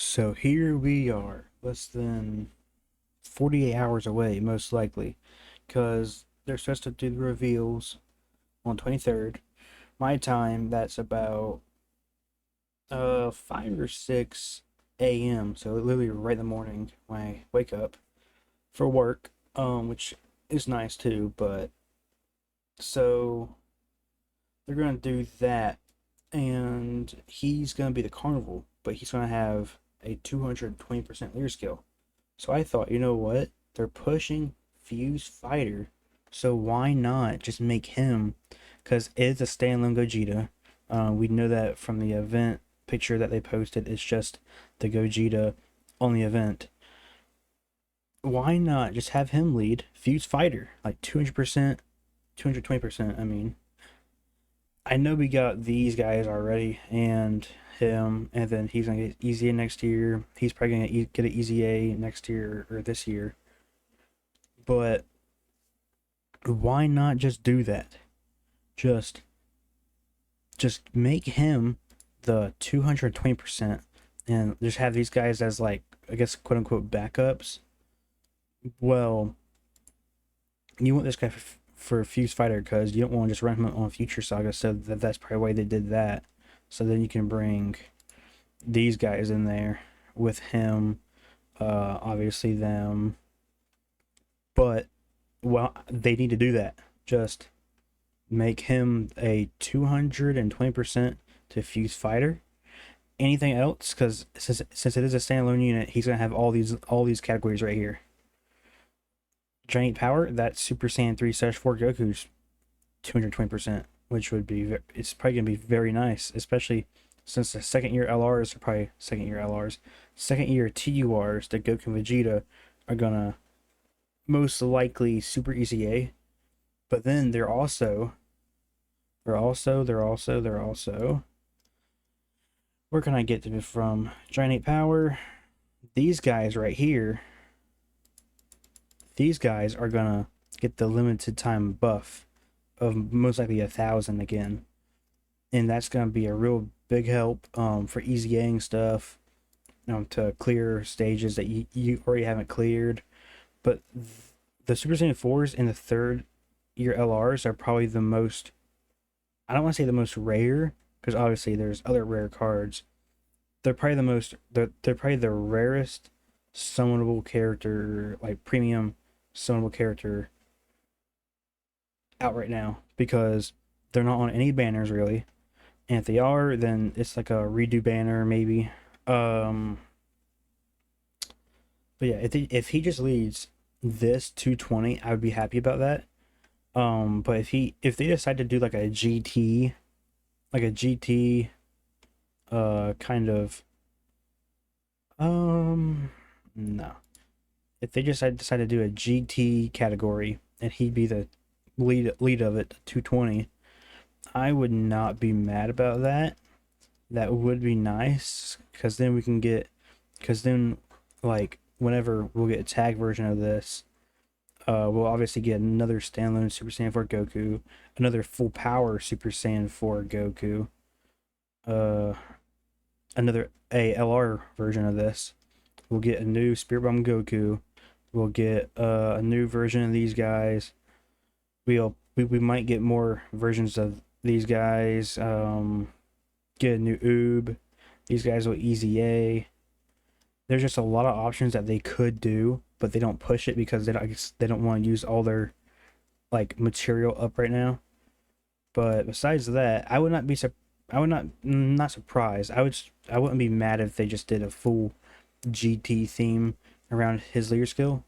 So here we are, less than 48 hours away, most likely, because they're supposed to do the reveals on 23rd. My time, that's about 5 or 6 a.m. So literally right in the morning when I wake up for work, which is nice too. But so they're gonna do that, and he's gonna be the carnival, but he's gonna have a 220% leader skill. So I thought, you know what? They're pushing Fuse Fighter, so why not just make him? Because it's a standalone Gogeta. We know that from the event picture that they posted. It's just the Gogeta on the event. Why not just have him lead Fuse Fighter like 200%, 220%? I mean, I know we got these guys already and him, and then he's gonna get Easy A next year. He's probably gonna get an Easy A next year or this year. But why not just do that? Just just make him the 220% and just have these guys as, like, I guess, quote unquote backups. Well, you want this guy for Fuse Fighter because you don't want to just run him on Future Saga, so that's probably why they did that. So then you can bring these guys in there with him, obviously them. But, well, they need to do that. Just make him a 220% to Fuse Fighter. Anything else? Because since it is a standalone unit, he's gonna have all these categories right here. Giant Power, that's Super Saiyan 3/4 Goku's 220%, which would be it's probably gonna be very nice, especially since the second year LRs are probably second year LRs, second year TURs, the Goku and Vegeta are gonna most likely Super ECA, but then they're also. Where can I get them from? Giant 8 Power. These guys right here. These guys are gonna get the limited time buff of most likely 1,000 again, and that's gonna be a real big help for easying stuff, to clear stages that you already haven't cleared. But the Super Saiyan 4s and the third year LRs are probably the most. I don't want to say the most rare, because obviously there's other rare cards. They're probably the most. They're probably the rarest summonable character, like premium summonable character out right now, because they're not on any banners really. And if they are, then it's like a redo banner maybe. Um, but yeah, if he just leads this 220, I would be happy about that. But if they decide to do like a GT, kind of, no. If they just decide to do a GT category and he'd be the lead of it, 220, I would not be mad about that. That would be nice, because then we can get, because then, like, whenever we'll get a tag version of this, we'll obviously get another standalone Super Saiyan 4 Goku, another full power Super Saiyan 4 Goku, uh, another ALR version of this. We'll get a new Spirit Bomb Goku. We'll get a new version of these guys. We might get more versions of these guys. Get a new Oob. These guys will Easy A. There's just a lot of options that they could do, but they don't push it because they don't want to use all their, like, material up right now. But besides that, I would not surprised. I wouldn't be mad if they just did a full GT theme around his leader skill.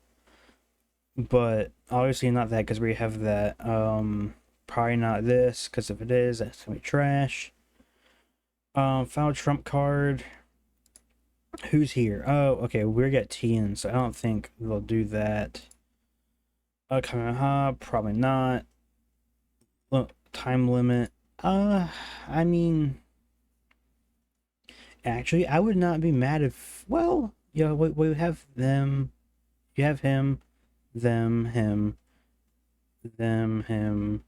But obviously not that, because we have that. Probably not this, because if it is, that's gonna be trash. Final trump card. Who's here? Oh, okay, we're at Tien, so I don't think they'll do that. Kamehameha, probably not. Look, time limit. I mean, actually, I would not be mad if. Well, yeah, we have them. You have him, them, him, them, him.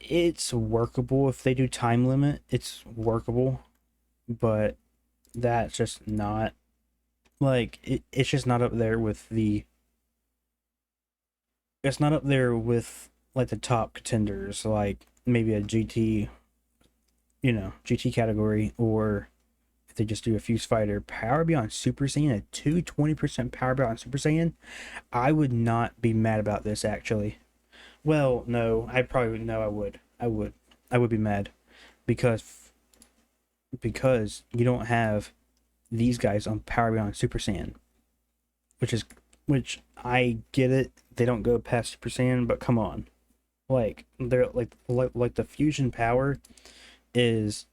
It's workable if they do time limit. It's workable, but that's just not like it's just not up there with the it's not up there with like the top contenders, like maybe a GT, GT category, or if they just do a Fuse Fighter Power Beyond Super Saiyan, a 220% Power Beyond Super Saiyan, I would not be mad about this actually. Well, no, I probably no, I would. I would be mad because you don't have these guys on Power Beyond Super Saiyan, which is which I get it. They don't go past Super Saiyan, but come on, like they're like the fusion power is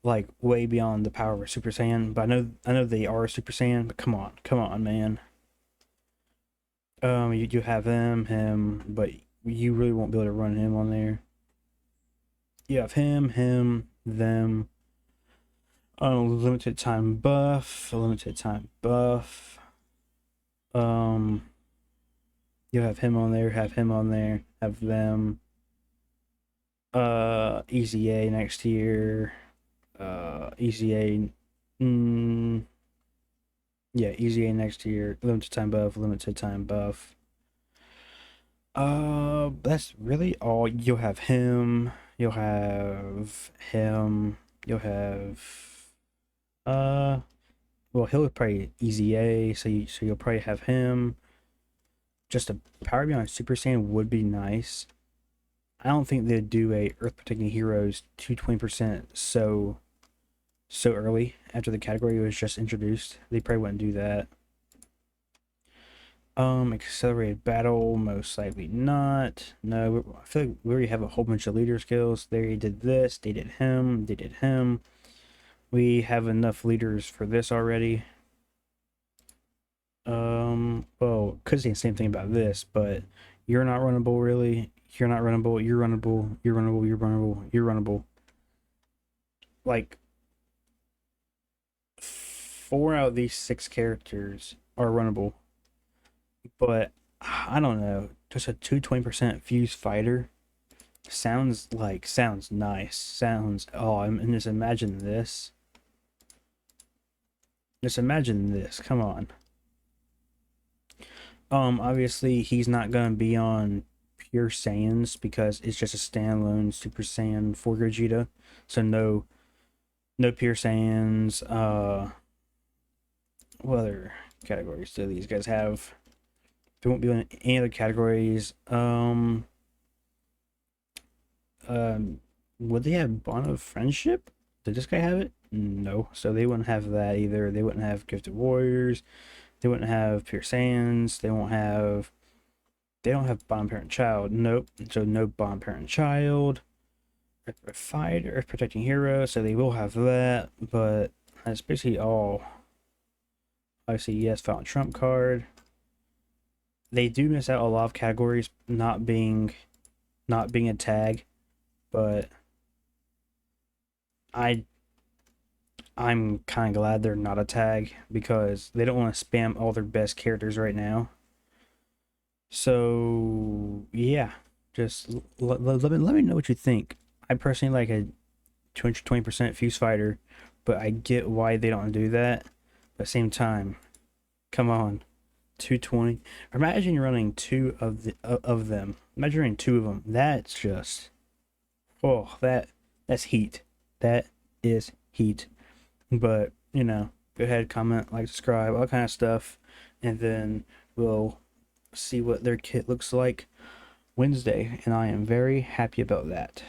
like way beyond the power of a Super Saiyan. But I know they are a Super Saiyan, but come on, man. You have him, but you really won't be able to run him on there. You have him, them. Limited time buff, a limited time buff. Um, you have him on there, have him on there, have them. Easy A next year. Easy A. Mm, yeah, Easy A next year. Limited time buff, limited time buff. That's really all. You'll have him. You'll have him. You'll have. Uh, well, he'll probably Easy A, so you'll probably have him. Just a Power Beyond Super Saiyan would be nice. I don't think they'd do a Earth Protecting Heroes 220% so early after the category was just introduced. They probably wouldn't do that. Accelerated battle, most likely not. No, I feel like we already have a whole bunch of leader skills. They did this, they did him, they did him. We have enough leaders for this already. Well, could say the same thing about this, but you're not runnable really. You're not runnable, you're runnable, you're runnable, you're runnable, you're runnable. Like 4 out of these 6 characters are runnable. But I don't know. Just a 220% fuse fighter sounds nice. Sounds and just imagine this. Just imagine this. Come on. Obviously he's not gonna be on Pure Saiyans because it's just a standalone Super Saiyan for Gogeta. So no Pure Saiyans. What other categories do these guys have? They won't be in any other categories. Would they have Bond of Friendship? Did this guy have it? No. So they wouldn't have that either. They wouldn't have Gifted Warriors. They wouldn't have Pure Saiyans. They don't have Bond Parent Child. Nope. So no Bond Parent Child. Earth Fighter, Earth Protecting Hero. So they will have that, but that's basically all. Obviously, yes, found Trump card. They do miss out a lot of categories not being a tag, but I I'm kind of glad they're not a tag because they don't want to spam all their best characters right now. So yeah, just let me know what you think. I personally like a 220% fuse fighter, but I get why they don't do that. But at the same time, come on, 220. Imagine you're running two of them. Imagine running two of them. That's just that's heat. That is heat. But go ahead, comment, like, subscribe, all kind of stuff, and then we'll see what their kit looks like Wednesday, and I am very happy about that.